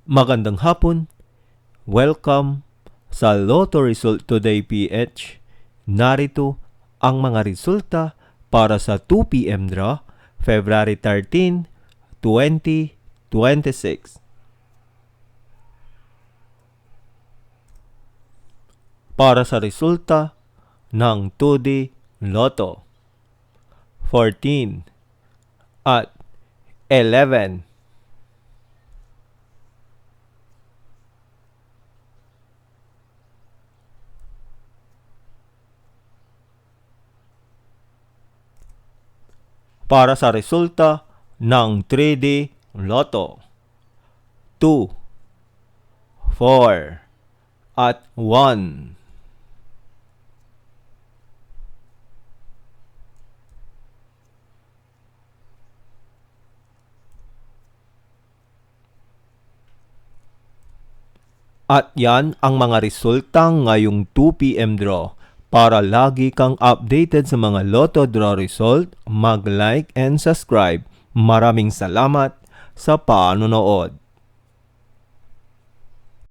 Magandang hapon. Welcome sa Lotto Result Today PH. Narito ang mga resulta para sa 2 p.m. draw, February 13, 2026. Para sa resulta ng 2D Lotto, 14 at 11. Para sa resulta ng 3D Lotto, 2, 4, at 1. At yan ang mga resulta ngayong 2 p.m. draw. Para lagi kang updated sa mga Lotto draw result, mag-like and subscribe. Maraming salamat sa panonood.